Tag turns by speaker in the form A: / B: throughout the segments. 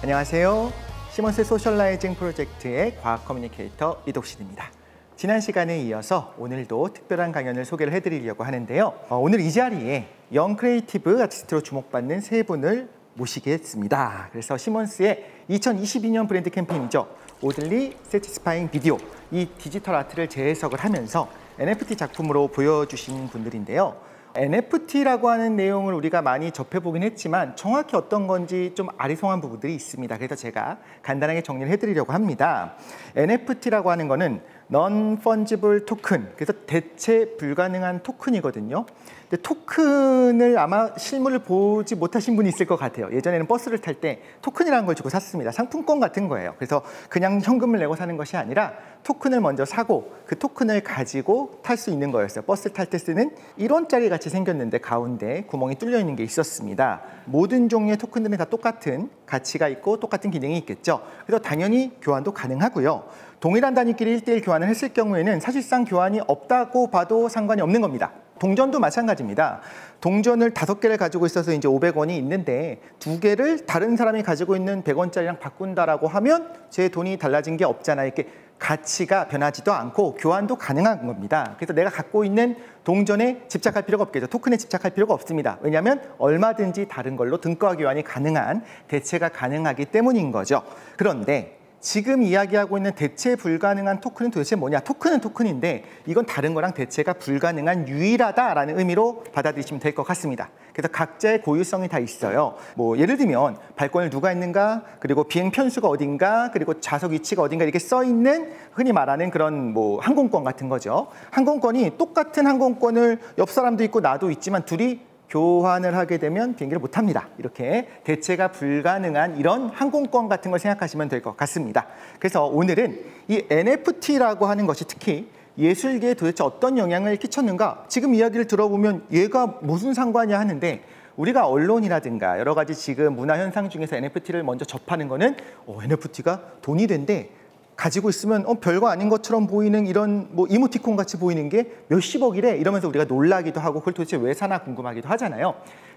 A: 안녕하세요. 시몬스 소셜라이징 프로젝트의 과학 커뮤니케이터 이독신입니다. 지난 시간에 이어서 오늘도 특별한 강연을 소개를 해드리려고 하는데요. 오늘 이 자리에 영 크리에이티브 아티스트로 주목받는 세 분을 모시겠습니다. 그래서 시몬스의 2022년 브랜드 캠페인이죠. 오들리 세티스파잉 비디오, 이 디지털 아트를 재해석을 하면서 NFT 작품으로 보여주신 분들인데요. NFT라고 하는 내용을 우리가 많이 접해보긴 했지만 정확히 어떤 건지 좀 아리송한 부분들이 있습니다. 그래서 제가 간단하게 정리를 해드리려고 합니다. NFT라고 하는 거는 Non-Fungible Token, 그래서 대체 불가능한 토큰이거든요. 근데 토큰을 아마 실물을 보지 못하신 분이 있을 것 같아요. 예전에는 버스를 탈 때 토큰이라는 걸 주고 샀습니다. 상품권 같은 거예요. 그래서 그냥 현금을 내고 사는 것이 아니라 토큰을 먼저 사고 그 토큰을 가지고 탈 수 있는 거였어요. 버스를 탈 때 쓰는 1원짜리 같이 생겼는데 가운데 구멍이 뚫려 있는 게 있었습니다. 모든 종류의 토큰들은 다 똑같은 가치가 있고 똑같은 기능이 있겠죠. 그래서 당연히 교환도 가능하고요. 동일한 단위끼리 1대1 교환을 했을 경우에는 사실상 교환이 없다고 봐도 상관이 없는 겁니다. 동전도 마찬가지입니다. 동전을 5개를 가지고 있어서 이제 500원이 있는데 2개를 다른 사람이 가지고 있는 100원짜리랑 바꾼다라고 하면 제 돈이 달라진 게 없잖아요. 이렇게 가치가 변하지도 않고 교환도 가능한 겁니다. 그래서 내가 갖고 있는 동전에 집착할 필요가 없겠죠. 토큰에 집착할 필요가 없습니다. 왜냐하면 얼마든지 다른 걸로 등가 교환이 가능한 대체가 가능하기 때문인 거죠. 그런데 지금 이야기하고 있는 대체 불가능한 토큰은 도대체 뭐냐? 토큰은 토큰인데 이건 다른 거랑 대체가 불가능한 유일하다라는 의미로 받아들이시면 될 것 같습니다. 그래서 각자의 고유성이 다 있어요. 뭐 예를 들면 발권을 누가 했는가, 그리고 비행 편수가 어딘가, 그리고 좌석 위치가 어딘가 이렇게 써 있는 흔히 말하는 그런 뭐 항공권 같은 거죠. 항공권이 똑같은 항공권을 옆 사람도 있고 나도 있지만 둘이 교환을 하게 되면 비행기를 못 합니다. 이렇게 대체가 불가능한 이런 항공권 같은 걸 생각하시면 될 것 같습니다. 그래서 오늘은 이 NFT라고 하는 것이 특히 예술계에 도대체 어떤 영향을 끼쳤는가? 지금 이야기를 들어보면 얘가 무슨 상관이야 하는데 우리가 언론이라든가 여러 가지 지금 문화 현상 중에서 NFT를 먼저 접하는 거는 NFT가 돈이 된대. 가지고 있으면 별거 아닌 것처럼 보이는 이런 뭐 이모티콘 같이 보이는 게 몇십억이래 이러면서 우리가 놀라기도 하고 그걸 도대체 왜 사나 궁금하기도 하잖아요.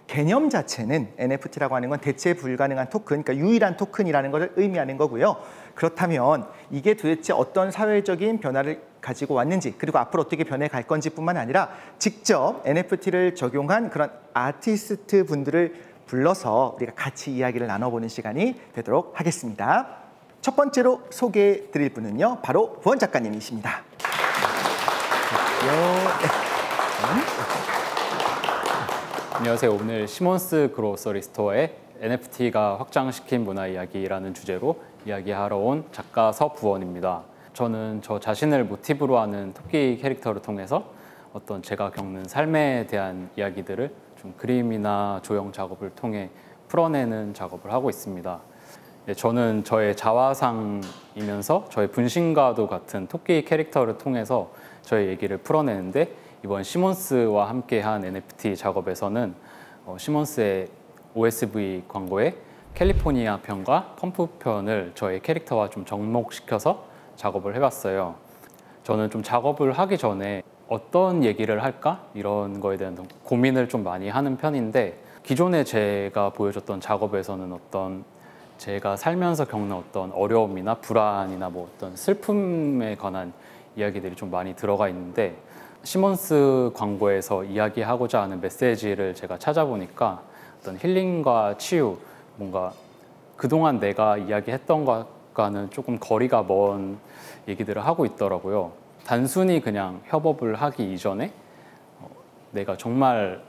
A: 개념 자체는 NFT라고 하는 건 대체 불가능한 토큰, 그러니까 유일한 토큰이라는 것을 의미하는 거고요. 그렇다면 이게 도대체 어떤 사회적인 변화를 가지고 왔는지 그리고 앞으로 어떻게 변해갈 건지뿐만 아니라 직접 NFT를 적용한 그런 아티스트 분들을 불러서 우리가 같이 이야기를 나눠보는 시간이 되도록 하겠습니다. 첫 번째로 소개해 드릴 분은요, 바로 부원 작가님이십니다.
B: 안녕하세요. 오늘 시몬스 그로서리 스토어의 NFT가 확장시킨 문화 이야기라는 주제로 이야기하러 온 작가 서부원입니다. 저는 저 자신을 모티브로 하는 토끼 캐릭터를 통해서 어떤 제가 겪는 삶에 대한 이야기들을 좀 그림이나 조형 작업을 통해 풀어내는 작업을 하고 있습니다. 저는 저의 자화상이면서 저의 분신과도 같은 토끼 캐릭터를 통해서 저의 얘기를 풀어내는데 이번 시몬스와 함께한 NFT 작업에서는 시몬스의 OSV 광고의 캘리포니아 편과 펌프 편을 저의 캐릭터와 좀 접목시켜서 작업을 해봤어요. 저는 좀 작업을 하기 전에 어떤 얘기를 할까? 이런 거에 대한 고민을 좀 많이 하는 편인데 기존에 제가 보여줬던 작업에서는 어떤 제가 살면서 겪는 어떤 어려움이나 불안이나 뭐 어떤 슬픔에 관한 이야기들이 좀 많이 들어가 있는데 시몬스 광고에서 이야기하고자 하는 메시지를 제가 찾아보니까 어떤 힐링과 치유, 뭔가 그동안 내가 이야기했던 것과는 조금 거리가 먼 얘기들을 하고 있더라고요. 단순히 그냥 협업을 하기 이전에 내가 정말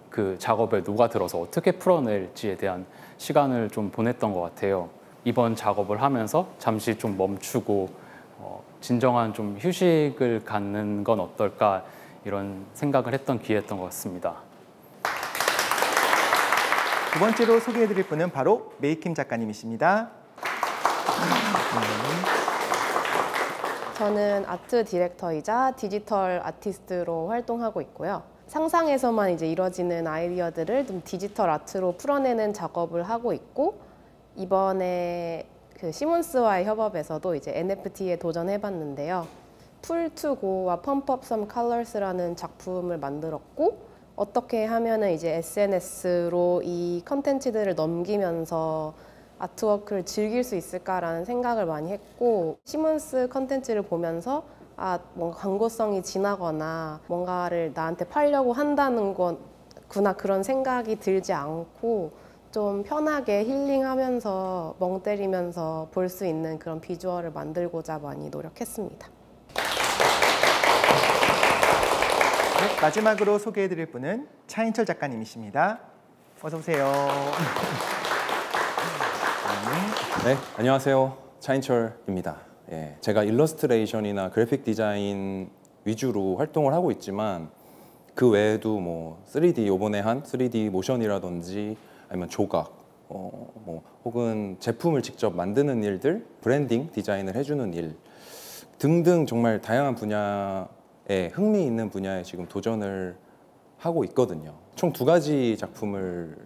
B: 그 작업에 녹아들어서 어떻게 풀어낼지에 대한 시간을 좀 보냈던 것 같아요. 이번 작업을 하면서 잠시 좀 멈추고 진정한 좀 휴식을 갖는 건 어떨까 이런 생각을 했던 기회였던 것 같습니다.
A: 두 번째로 소개해드릴 분은 바로 메이킴 작가님이십니다.
C: 저는 아트 디렉터이자 디지털 아티스트로 활동하고 있고요. 상상에서만 이제 이뤄지는 아이디어들을 좀 디지털 아트로 풀어내는 작업을 하고 있고 이번에 그 시몬스와의 협업에서도 이제 NFT에 도전해봤는데요. Full to Go와 Pump Up Some Colors라는 작품을 만들었고 어떻게 하면은 이제 SNS로 이 컨텐츠들을 넘기면서 아트워크를 즐길 수 있을까라는 생각을 많이 했고 시몬스 컨텐츠를 보면서 뭔가 광고성이 진하거나 뭔가를 나한테 팔려고 한다는 거구나 그런 생각이 들지 않고 좀 편하게 힐링하면서 멍 때리면서 볼 수 있는 그런 비주얼을 만들고자 많이 노력했습니다.
A: 네, 마지막으로 소개해드릴 분은 차인철 작가님이십니다. 어서 오세요.
D: 네, 안녕하세요. 차인철입니다. 예, 제가 일러스트레이션이나 그래픽 디자인 위주로 활동을 하고 있지만 그 외에도 뭐 3D 요번에 한 3D 모션이라든지 아니면 조각, 혹은 제품을 직접 만드는 일들, 브랜딩 디자인을 해주는 일 등등 정말 다양한 분야에 흥미 있는 분야에 지금 도전을 하고 있거든요. 총 2가지 작품을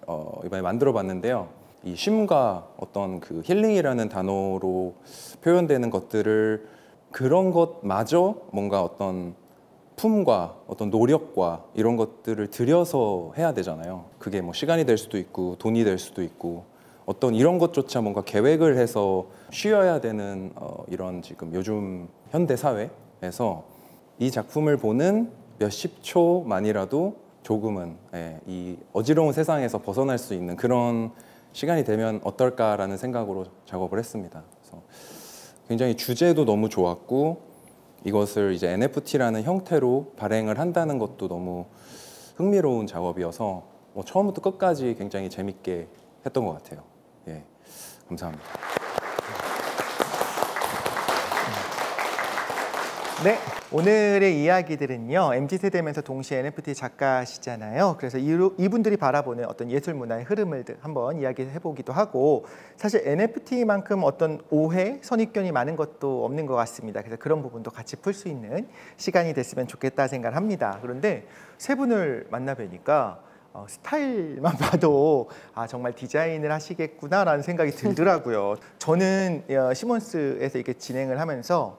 D: 이번에 만들어 봤는데요. 이 쉼과 어떤 그 힐링이라는 단어로 표현되는 것들을 그런 것마저 뭔가 어떤 품과 어떤 노력과 이런 것들을 들여서 해야 되잖아요. 그게 뭐 시간이 될 수도 있고 돈이 될 수도 있고 어떤 이런 것조차 뭔가 계획을 해서 쉬어야 되는 이런 지금 요즘 현대 사회에서 이 작품을 보는 몇십 초만이라도 조금은 이 어지러운 세상에서 벗어날 수 있는 그런 시간이 되면 어떨까라는 생각으로 작업을 했습니다. 그래서 굉장히 주제도 너무 좋았고 이것을 이제 NFT라는 형태로 발행을 한다는 것도 너무 흥미로운 작업이어서 뭐 처음부터 끝까지 굉장히 재밌게 했던 것 같아요. 예, 감사합니다.
A: 네, 오늘의 이야기들은요, MZ세대면서 동시에 NFT 작가시잖아요. 그래서 이분들이 바라보는 어떤 예술 문화의 흐름을 한번 이야기해보기도 하고, 사실 NFT만큼 어떤 오해, 선입견이 많은 것도 없는 것 같습니다. 그래서 그런 부분도 같이 풀 수 있는 시간이 됐으면 좋겠다 생각을 합니다. 그런데 세 분을 만나 뵈니까 스타일만 봐도 정말 디자인을 하시겠구나라는 생각이 들더라고요. 저는 시몬스에서 이렇게 진행을 하면서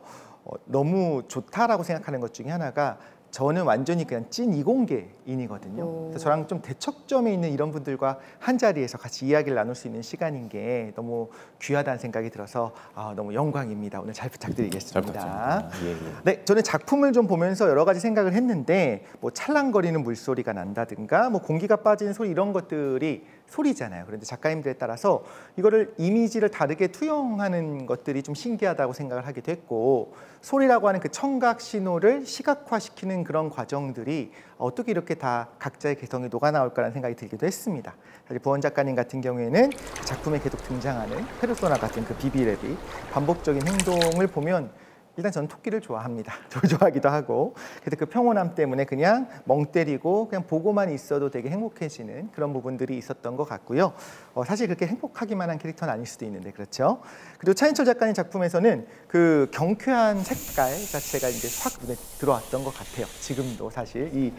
A: 너무 좋다라고 생각하는 것 중에 하나가 저는 완전히 그냥 찐 이공계인이거든요. 그래서 저랑 좀 대척점에 있는 이런 분들과 한 자리에서 같이 이야기를 나눌 수 있는 시간인 게 너무 귀하다는 생각이 들어서 너무 영광입니다. 오늘 잘 부탁드리겠습니다.
D: 잘 부탁드립니다. 예, 예.
A: 네, 저는 작품을 좀 보면서 여러 가지 생각을 했는데 뭐 찰랑거리는 물소리가 난다든가 뭐 공기가 빠지는 소리 이런 것들이 소리잖아요. 그런데 작가님들에 따라서 이거를 이미지를 다르게 투영하는 것들이 좀 신기하다고 생각을 하기도 했고 소리라고 하는 그 청각 신호를 시각화시키는 그런 과정들이 어떻게 이렇게 다 각자의 개성이 녹아나올까라는 생각이 들기도 했습니다. 사실 부원 작가님 같은 경우에는 작품에 계속 등장하는 페르소나 같은 그 비비랩이 반복적인 행동을 보면 일단 저는 토끼를 좋아합니다. 저를 좋아하기도 하고 그래서 그 평온함 때문에 그냥 멍 때리고 그냥 보고만 있어도 되게 행복해지는 그런 부분들이 있었던 것 같고요. 사실 그렇게 행복하기만 한 캐릭터는 아닐 수도 있는데 그렇죠. 그리고 차인철 작가님 작품에서는 그 경쾌한 색깔 자체가 이제 확 눈에 들어왔던 것 같아요. 지금도 사실 이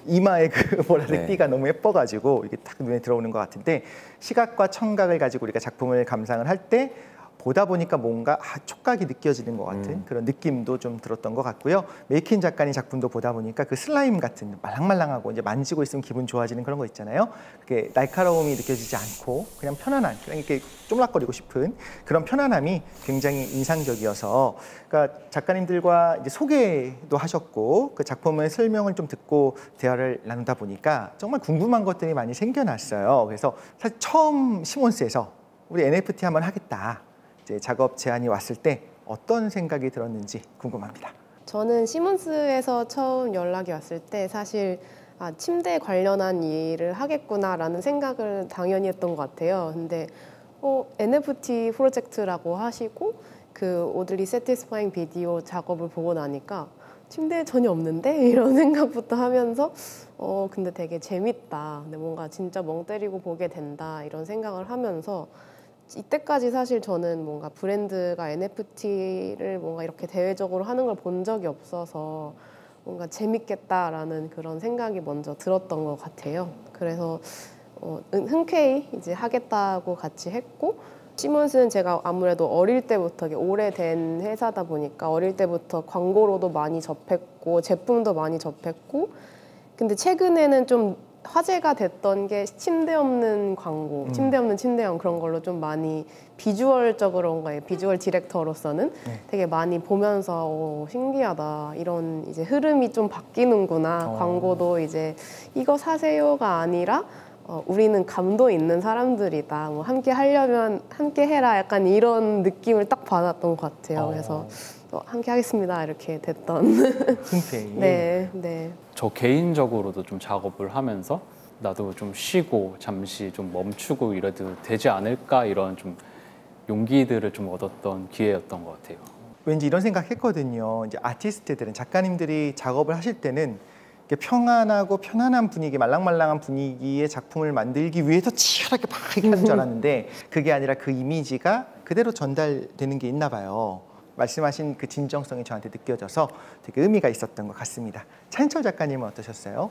A: 이마에 그 보라색 띠가 너무 예뻐가지고 이게 딱 눈에 들어오는 것 같은데 시각과 청각을 가지고 우리가 작품을 감상을 할 때 보다 보니까 뭔가 촉각이 느껴지는 것 같은 그런 느낌도 좀 들었던 것 같고요. 메이킨 작가님 작품도 보다 보니까 그 슬라임 같은 말랑말랑하고 이제 만지고 있으면 기분 좋아지는 그런 거 있잖아요. 그게 날카로움이 느껴지지 않고 그냥 편안한, 그냥 이렇게 쫌락거리고 싶은 그런 편안함이 굉장히 인상적이어서 그러니까 작가님들과 이제 소개도 하셨고 그 작품의 설명을 좀 듣고 대화를 나누다 보니까 정말 궁금한 것들이 많이 생겨났어요. 그래서 사실 처음 시몬스에서 우리 NFT 한번 하겠다. 이제 작업 제안이 왔을 때 어떤 생각이 들었는지 궁금합니다.
C: 저는 시몬스에서 처음 연락이 왔을 때 사실 침대 관련한 일을 하겠구나라는 생각을 당연히 했던 것 같아요. 근데 NFT 프로젝트라고 하시고 그 오들리 세티스파잉 비디오 작업을 보고 나니까 침대에 전혀 없는데? 이런 생각부터 하면서 근데 되게 재밌다. 근데 뭔가 진짜 멍 때리고 보게 된다. 이런 생각을 하면서 이때까지 사실 저는 뭔가 브랜드가 NFT를 뭔가 이렇게 대외적으로 하는 걸 본 적이 없어서 뭔가 재밌겠다라는 그런 생각이 먼저 들었던 것 같아요. 그래서 흔쾌히 이제 하겠다고 같이 했고 시몬스는 제가 아무래도 어릴 때부터 오래된 회사다 보니까 어릴 때부터 광고로도 많이 접했고 제품도 많이 접했고 근데 최근에는 좀 화제가 됐던 게 침대 없는 광고, 침대 없는 침대형 그런 걸로 좀 많이 비주얼적으로 온 거예요. 비주얼 디렉터로서는 되게 많이 보면서 신기하다. 이런 이제 흐름이 좀 바뀌는구나. 광고도 이제 이거 사세요가 아니라 우리는 감도 있는 사람들이다. 뭐 함께 하려면 함께 해라. 약간 이런 느낌을 딱 받았던 것 같아요. 그래서 함께 하겠습니다. 이렇게 됐던.
A: 흔쾌히.
C: 네, 네.
B: 저 개인적으로도 좀 작업을 하면서 나도 좀 쉬고 잠시 좀 멈추고 이래도 되지 않을까 이런 좀 용기들을 좀 얻었던 기회였던 것 같아요.
A: 왠지 이런 생각했거든요. 이제 아티스트들은 작가님들이 작업을 하실 때는 이렇게 평안하고 편안한 분위기, 말랑말랑한 분위기의 작품을 만들기 위해서 치열하게 막 이렇게 하는 줄 알았는데 그게 아니라 그 이미지가 그대로 전달되는 게 있나 봐요. 말씀하신 그 진정성이 저한테 느껴져서 되게 의미가 있었던 것 같습니다. 차인철 작가님은 어떠셨어요?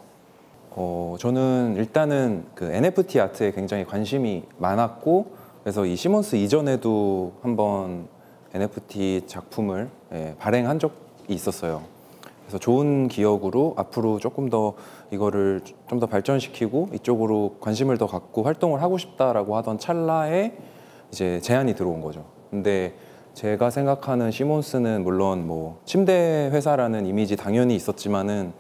D: 저는 일단은 그 NFT 아트에 굉장히 관심이 많았고 그래서 이 시몬스 이전에도 한번 NFT 작품을 발행한 적이 있었어요. 그래서 좋은 기억으로 앞으로 조금 더 이거를 좀 더 발전시키고 이쪽으로 관심을 더 갖고 활동을 하고 싶다라고 하던 찰나에 이제 제안이 들어온 거죠. 근데 제가 생각하는 시몬스는 물론 뭐 침대 회사라는 이미지 당연히 있었지만은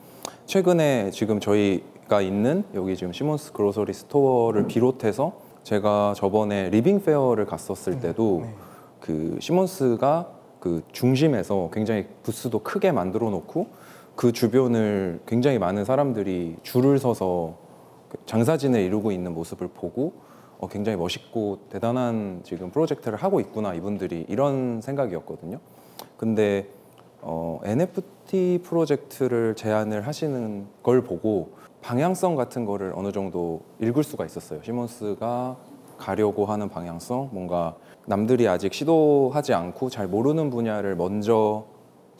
D: 최근에 지금 저희가 있는 여기 지금 시몬스 그로서리 스토어를 비롯해서 제가 저번에 리빙 페어를 갔었을 때도 그 시몬스가 그 중심에서 굉장히 부스도 크게 만들어 놓고 그 주변을 굉장히 많은 사람들이 줄을 서서 장사진을 이루고 있는 모습을 보고 굉장히 멋있고 대단한 지금 프로젝트를 하고 있구나 이분들이 이런 생각이었거든요. 근데 NFT 프로젝트를 제안을 하시는 걸 보고 방향성 같은 거를 어느 정도 읽을 수가 있었어요. 시몬스가 가려고 하는 방향성, 뭔가 남들이 아직 시도하지 않고 잘 모르는 분야를 먼저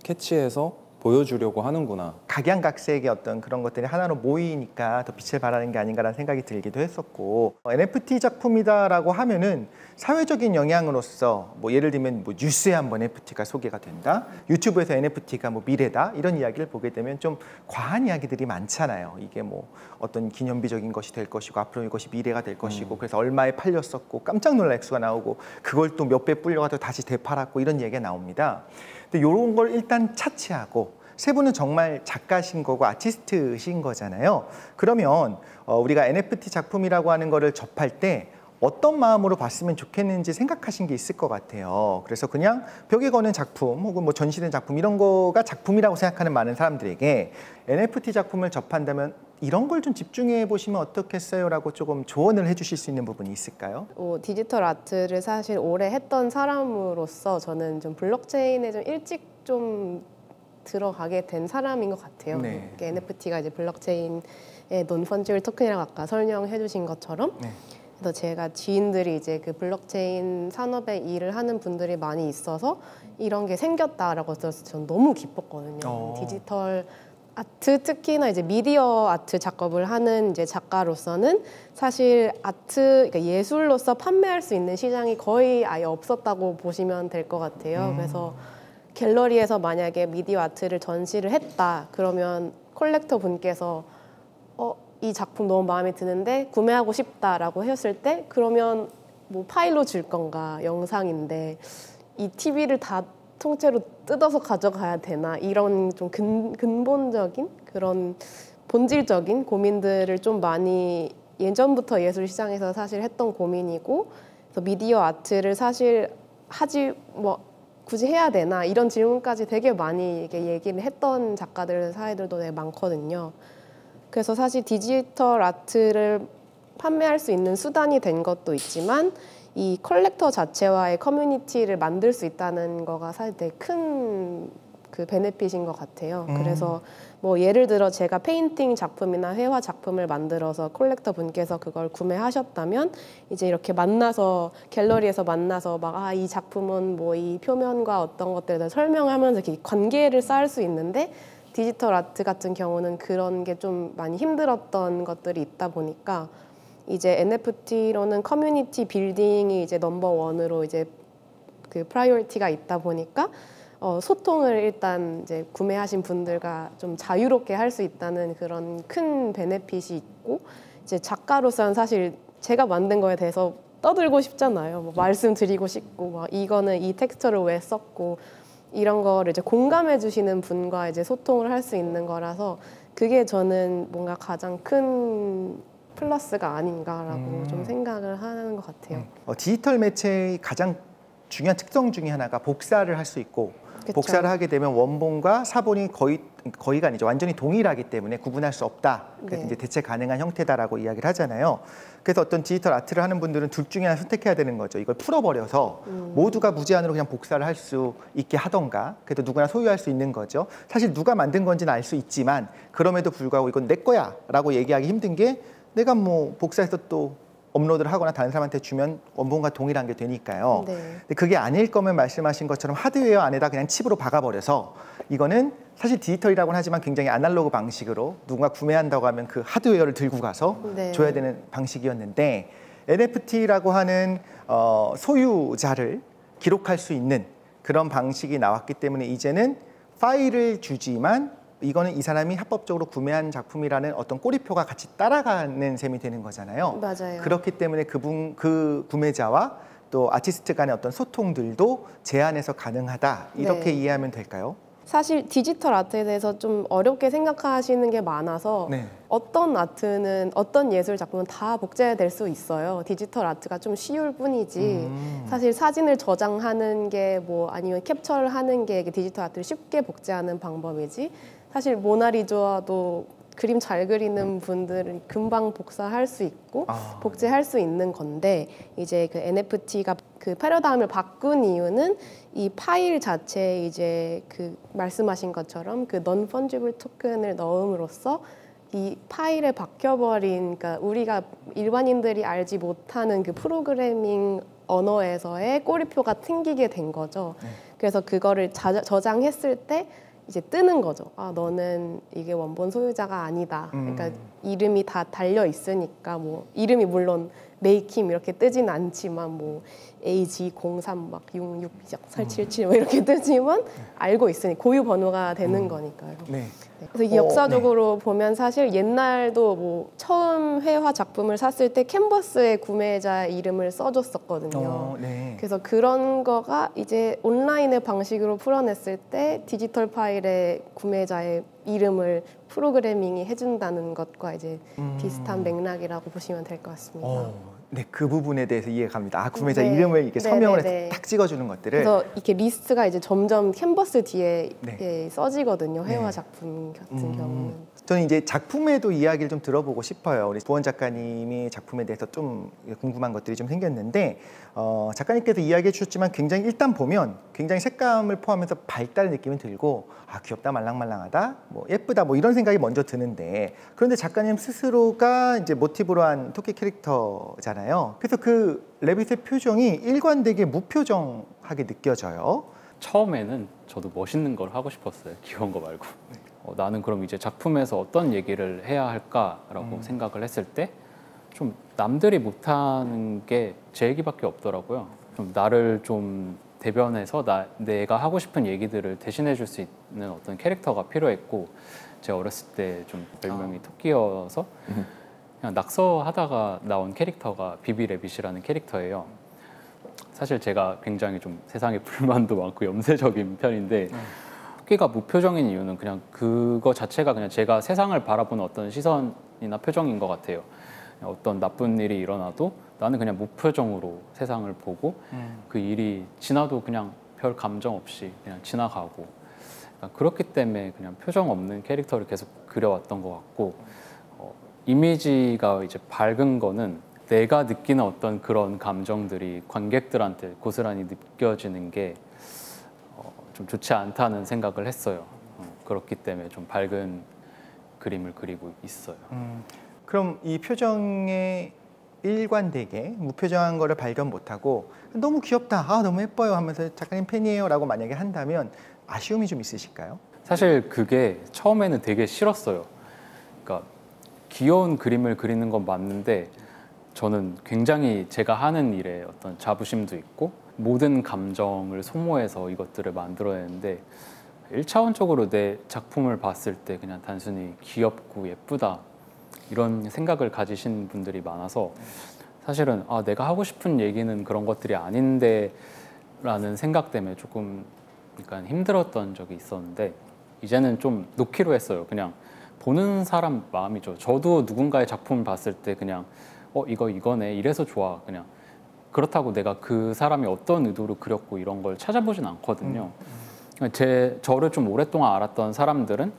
D: 캐치해서 보여주려고 하는구나.
A: 각양각색의 어떤 그런 것들이 하나로 모이니까 더 빛을 발하는 게 아닌가라는 생각이 들기도 했었고 NFT 작품이다라고 하면은 사회적인 영향으로서 뭐 예를 들면 뭐 뉴스에 한번 NFT가 소개가 된다, 유튜브에서 NFT가 뭐 미래다 이런 이야기를 보게 되면 좀 과한 이야기들이 많잖아요. 이게 뭐 어떤 기념비적인 것이 될 것이고 앞으로 이것이 미래가 될 것이고 그래서 얼마에 팔렸었고 깜짝 놀랄 액수가 나오고 그걸 또 몇 배 불려가지고 다시 되팔았고 이런 얘기가 나옵니다. 근데 이런 걸 일단 차치하고 세 분은 정말 작가신 거고 아티스트신 거잖아요. 그러면 우리가 NFT 작품이라고 하는 거를 접할 때 어떤 마음으로 봤으면 좋겠는지 생각하신 게 있을 것 같아요. 그래서 그냥 벽에 거는 작품 혹은 뭐 전시된 작품 이런 거가 작품이라고 생각하는 많은 사람들에게 NFT 작품을 접한다면 이런 걸 좀 집중해 보시면 어떻겠어요? 라고 조금 조언을 해주실 수 있는 부분이 있을까요?
C: 디지털 아트를 사실 오래 했던 사람으로서 저는 좀 블록체인에 좀 일찍 좀 들어가게 된 사람인 것 같아요.
A: 네.
C: NFT가 이제 블록체인의 논펀지블 토큰이라고 아까 설명해 주신 것처럼
A: 네.
C: 그래서 제가 지인들이 이제 그 블록체인 산업에 일을 하는 분들이 많이 있어서 이런 게 생겼다라고 들었을 때 저는 너무 기뻤거든요. 디지털 아트 특히나 이제 미디어 아트 작업을 하는 이제 작가로서는 사실 아트 그러니까 예술로서 판매할 수 있는 시장이 거의 아예 없었다고 보시면 될 것 같아요. 그래서 갤러리에서 만약에 미디어 아트를 전시를 했다 그러면 컬렉터 분께서 이 작품 너무 마음에 드는데 구매하고 싶다라고 하셨을 때 그러면 뭐 파일로 줄 건가 영상인데 이 TV를 다 통째로 뜯어서 가져가야 되나 이런 좀 근본적인 그런 본질적인 고민들을 좀 많이 예전부터 예술 시장에서 사실 했던 고민이고 그래서 미디어 아트를 사실 굳이 해야 되나 이런 질문까지 되게 많이 얘기를 했던 작가들 사이들도 되게 많거든요. 그래서 사실 디지털 아트를 판매할 수 있는 수단이 된 것도 있지만 이 컬렉터 자체와의 커뮤니티를 만들 수 있다는 거가 사실 되게 큰 그 베네핏인 것 같아요. 그래서 뭐 예를 들어 제가 페인팅 작품이나 회화 작품을 만들어서 컬렉터 분께서 그걸 구매하셨다면 이제 이렇게 만나서 갤러리에서 만나서 막 이 작품은 뭐 이 표면과 어떤 것들에 대해서 설명하면서 이렇게 관계를 쌓을 수 있는데 디지털 아트 같은 경우는 그런 게 좀 많이 힘들었던 것들이 있다 보니까 이제 NFT로는 커뮤니티 빌딩이 이제 넘버 원으로 이제 그 프라이어리티가 있다 보니까 소통을 일단 이제 구매하신 분들과 좀 자유롭게 할 수 있다는 그런 큰 베네핏이 있고, 이제 작가로서는 사실 제가 만든 거에 대해서 떠들고 싶잖아요. 뭐 말씀드리고 싶고, 막 이거는 이 텍스처를 왜 썼고, 이런 거를 이제 공감해 주시는 분과 이제 소통을 할 수 있는 거라서 그게 저는 뭔가 가장 큰 플러스가 아닌가라고 좀 생각을 하는 것 같아요.
A: 디지털 매체의 가장 중요한 특성 중에 하나가 복사를 할 수 있고,
C: 그쵸.
A: 복사를 하게 되면 원본과 사본이 거의가 아니죠. 완전히 동일하기 때문에 구분할 수 없다. 그래서
C: 네.
A: 이제 대체 가능한 형태다라고 이야기를 하잖아요. 그래서 어떤 디지털 아트를 하는 분들은 둘 중에 하나 선택해야 되는 거죠. 이걸 풀어버려서 모두가 무제한으로 그냥 복사를 할 수 있게 하던가, 그래도 누구나 소유할 수 있는 거죠. 사실 누가 만든 건지는 알 수 있지만 그럼에도 불구하고 이건 내 거야 라고 얘기하기 힘든 게, 내가 뭐 복사해서 또 업로드를 하거나 다른 사람한테 주면 원본과 동일한 게 되니까요.
C: 네.
A: 근데 그게 아닐 거면 말씀하신 것처럼 하드웨어 안에다 그냥 칩으로 박아버려서, 이거는 사실 디지털이라고는 하지만 굉장히 아날로그 방식으로 누군가 구매한다고 하면 그 하드웨어를 들고 가서
C: 네.
A: 줘야 되는 방식이었는데, NFT라고 하는 소유자를 기록할 수 있는 그런 방식이 나왔기 때문에 이제는 파일을 주지만 이거는 이 사람이 합법적으로 구매한 작품이라는 어떤 꼬리표가 같이 따라가는 셈이 되는 거잖아요.
C: 맞아요.
A: 그렇기 때문에 그 구매자와 또 아티스트 간의 어떤 소통들도 제한해서 가능하다, 이렇게
C: 네.
A: 이해하면 될까요?
C: 사실 디지털 아트에 대해서 좀 어렵게 생각하시는 게 많아서
A: 네.
C: 어떤 아트는, 어떤 예술 작품은 다 복제될 수 있어요. 디지털 아트가 좀 쉬울 뿐이지 사실 사진을 저장하는 게 뭐 아니면 캡처를 하는 게 디지털 아트를 쉽게 복제하는 방법이지, 사실 모나리자도 그림 잘 그리는 분들은 금방 복사할 수 있고 복제할 수 있는 건데, 이제 그 NFT가 그 패러다임을 바꾼 이유는 이 파일 자체에 이제 그 말씀하신 것처럼 그 non fungible 토큰을 넣음으로써 이 파일에 박혀버린, 그러니까 우리가 일반인들이 알지 못하는 그 프로그래밍 언어에서의 꼬리표가 튕기게 된 거죠. 그래서 그거를 저장했을 때 이제 뜨는 거죠. 아, 너는 이게 원본 소유자가 아니다. 그러니까 이름이 다 달려 있으니까, 뭐 이름이 물론 메이킴 이렇게 뜨진 않지만 뭐 AG03 막 664777 뭐 이렇게 뜨지만 알고 있으니 고유 번호가 되는 거니까요.
A: 네.
C: 그래서 이게 역사적으로 보면 사실 옛날도 뭐 처음 회화 작품을 샀을 때 캔버스에 구매자의 이름을 써줬었거든요.
A: 네.
C: 그래서 그런 거가 이제 온라인의 방식으로 풀어냈을 때 디지털 파일에 구매자의 이름을 프로그래밍이 해준다는 것과 이제 비슷한 맥락이라고 보시면 될 것 같습니다.
A: 네, 그 부분에 대해서 이해가 갑니다. 구매자
C: 네.
A: 이름을 이렇게 서명을 해서
C: 네네네.
A: 딱 찍어주는 것들을.
C: 그래서 이렇게 리스트가 이제 점점 캔버스 뒤에
A: 네.
C: 예, 써지거든요. 회화
A: 네.
C: 작품 같은 경우는.
A: 저는 이제 작품에도 이야기를 좀 들어보고 싶어요. 우리 부원 작가님이 작품에 대해서 좀 궁금한 것들이 좀 생겼는데, 작가님께서 이야기해 주셨지만 굉장히 일단 보면 굉장히 색감을 포함해서 밝다는 느낌이 들고, 아, 귀엽다, 말랑말랑하다, 뭐 예쁘다, 뭐 이런 생각이 먼저 드는데, 그런데 작가님 스스로가 이제 모티브로 한 토끼 캐릭터잖아요. 그래서 그 레빗의 표정이 일관되게 무표정하게 느껴져요.
B: 처음에는 저도 멋있는 걸 하고 싶었어요. 귀여운 거 말고. 나는 그럼 이제 작품에서 어떤 얘기를 해야 할까라고 생각을 했을 때 좀 남들이 못하는 게 제 얘기밖에 없더라고요. 좀 나를 좀 대변해서 내가 하고 싶은 얘기들을 대신해 줄 수 있는 어떤 캐릭터가 필요했고, 제가 어렸을 때 좀 별명이 토끼여서 그냥 낙서하다가 나온 캐릭터가 비비 레빗이라는 캐릭터예요. 사실 제가 굉장히 좀 세상에 불만도 많고 염세적인 편인데, 토끼가 무표정인 이유는 그냥 그거 자체가 그냥 제가 세상을 바라보는 어떤 시선이나 표정인 것 같아요. 어떤 나쁜 일이 일어나도 나는 그냥 무표정으로 세상을 보고 그 일이 지나도 그냥 별 감정 없이 그냥 지나가고, 그러니까 그렇기 때문에 그냥 표정 없는 캐릭터를 계속 그려왔던 것 같고, 이미지가 이제 밝은 거는 내가 느끼는 어떤 그런 감정들이 관객들한테 고스란히 느껴지는 게 좀 좋지 않다는 생각을 했어요. 그렇기 때문에 좀 밝은 그림을 그리고 있어요.
A: 그럼 이 표정에 일관되게 무표정한 거를 발견 못하고 너무 귀엽다, 아, 너무 예뻐요 하면서 작가님 팬이에요 라고 만약에 한다면 아쉬움이 좀 있으실까요?
B: 사실 그게 처음에는 되게 싫었어요. 그러니까 귀여운 그림을 그리는 건 맞는데 저는 굉장히 제가 하는 일에 어떤 자부심도 있고 모든 감정을 소모해서 이것들을 만들어내는데 1차원적으로 내 작품을 봤을 때 그냥 단순히 귀엽고 예쁘다 이런 생각을 가지신 분들이 많아서 사실은 내가 하고 싶은 얘기는 그런 것들이 아닌데 라는 생각 때문에 조금 약간 힘들었던 적이 있었는데 이제는 좀 놓기로 했어요. 그냥 보는 사람 마음이죠. 저도 누군가의 작품을 봤을 때 그냥 이거네 이래서 좋아. 그냥 그렇다고 내가 그 사람이 어떤 의도로 그렸고 이런 걸 찾아보진 않거든요. 저를 좀 오랫동안 알았던 사람들은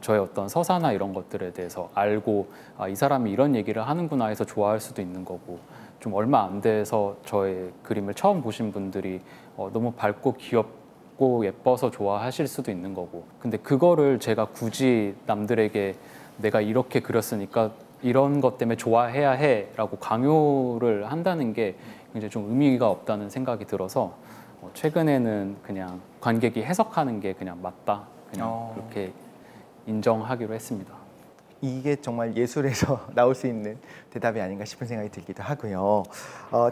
B: 저의 어떤 서사나 이런 것들에 대해서 알고 이 사람이 이런 얘기를 하는구나 해서 좋아할 수도 있는 거고 좀 얼마 안 돼서 저의 그림을 처음 보신 분들이 너무 밝고 귀엽고 예뻐서 좋아하실 수도 있는 거고 근데 그거를 제가 굳이 남들에게 내가 이렇게 그렸으니까 이런 것 때문에 좋아해야 해 라고 강요를 한다는 게 굉장히 좀 의미가 없다는 생각이 들어서 최근에는 그냥 관객이 해석하는 게 그냥 맞다 그냥 그렇게 인정하기로 했습니다.
A: 이게 정말 예술에서 나올 수 있는 대답이 아닌가 싶은 생각이 들기도 하고요.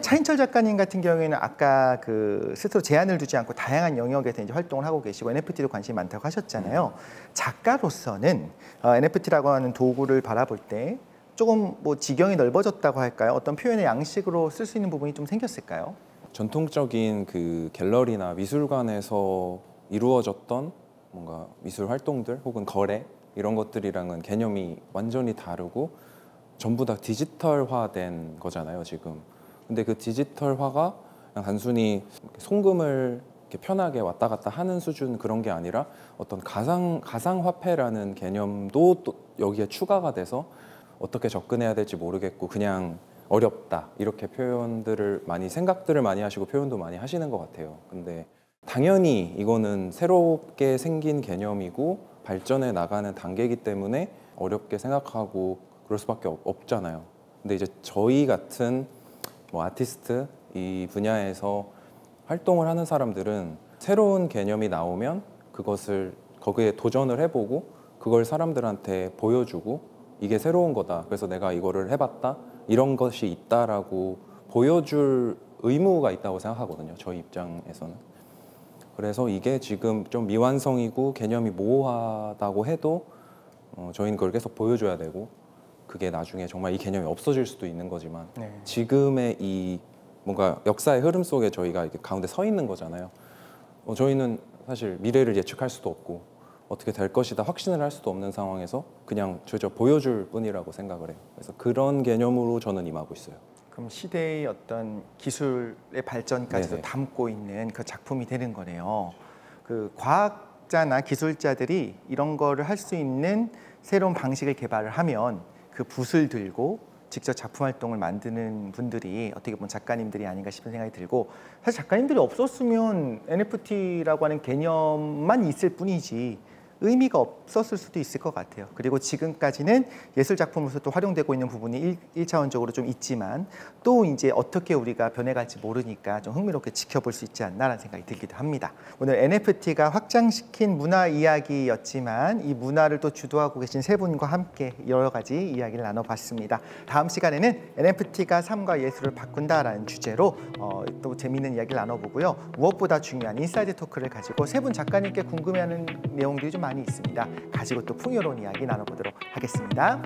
A: 차인철 작가님 같은 경우에는 아까 그 스스로 제한을 두지 않고 다양한 영역에서 이제 활동을 하고 계시고 NFT도 관심이 많다고 하셨잖아요. 작가로서는 NFT라고 하는 도구를 바라볼 때 조금 뭐 지경이 넓어졌다고 할까요? 어떤 표현의 양식으로 쓸 수 있는 부분이 좀 생겼을까요?
D: 전통적인 그 갤러리나 미술관에서 이루어졌던 뭔가 미술 활동들 혹은 거래 이런 것들이랑은 개념이 완전히 다르고 전부 다 디지털화된 거잖아요 지금. 근데 그 디지털화가 그냥 단순히 송금을 이렇게 편하게 왔다 갔다 하는 수준 그런 게 아니라 어떤 가상화폐라는 개념도 또 여기에 추가가 돼서 어떻게 접근해야 될지 모르겠고 그냥 어렵다 이렇게 표현들을 많이 생각들을 많이 하시고 표현도 많이 하시는 것 같아요. 근데 당연히 이거는 새롭게 생긴 개념이고 발전해 나가는 단계이기 때문에 어렵게 생각하고 그럴 수밖에 없잖아요. 근데 이제 저희 같은 뭐 아티스트 이 분야에서 활동을 하는 사람들은 새로운 개념이 나오면 그것을 거기에 도전을 해보고 그걸 사람들한테 보여주고 이게 새로운 거다. 그래서 내가 이거를 해봤다. 이런 것이 있다라고 보여줄 의무가 있다고 생각하거든요. 저희 입장에서는. 그래서 이게 지금 좀 미완성이고 개념이 모호하다고 해도 저희는 그걸 계속 보여줘야 되고 그게 나중에 정말 이 개념이 없어질 수도 있는 거지만 지금의 이 뭔가 역사의 흐름 속에 저희가 이렇게 가운데 서 있는 거잖아요. 저희는 사실 미래를 예측할 수도 없고 어떻게 될 것이다 확신을 할 수도 없는 상황에서 그냥 저저 보여줄 뿐이라고 생각을 해요. 그래서 그런 개념으로 저는 임하고 있어요.
A: 그럼 시대의 어떤 기술의 발전까지도
D: 네네.
A: 담고 있는 그 작품이 되는 거네요. 그 과학자나 기술자들이 이런 거를 할 수 있는 새로운 방식을 개발을 하면 그 붓을 들고 직접 작품 활동을 만드는 분들이 어떻게 보면 작가님들이 아닌가 싶은 생각이 들고 사실 작가님들이 없었으면 NFT라고 하는 개념만 있을 뿐이지 의미가 없었을 수도 있을 것 같아요. 그리고 지금까지는 예술 작품으로서 또 활용되고 있는 부분이 일차원적으로 좀 있지만 또 이제 어떻게 우리가 변해갈지 모르니까 좀 흥미롭게 지켜볼 수 있지 않나라는 생각이 들기도 합니다. 오늘 NFT가 확장시킨 문화 이야기였지만 이 문화를 또 주도하고 계신 세 분과 함께 여러 가지 이야기를 나눠봤습니다. 다음 시간에는 NFT가 삶과 예술을 바꾼다라는 주제로 또 재미있는 이야기를 나눠보고요. 무엇보다 중요한 인사이드 토크를 가지고 세 분 작가님께 궁금해하는 내용들이 좀 많이 있습니다. 가지고 또 풍요로운 이야기 나눠보도록 하겠습니다.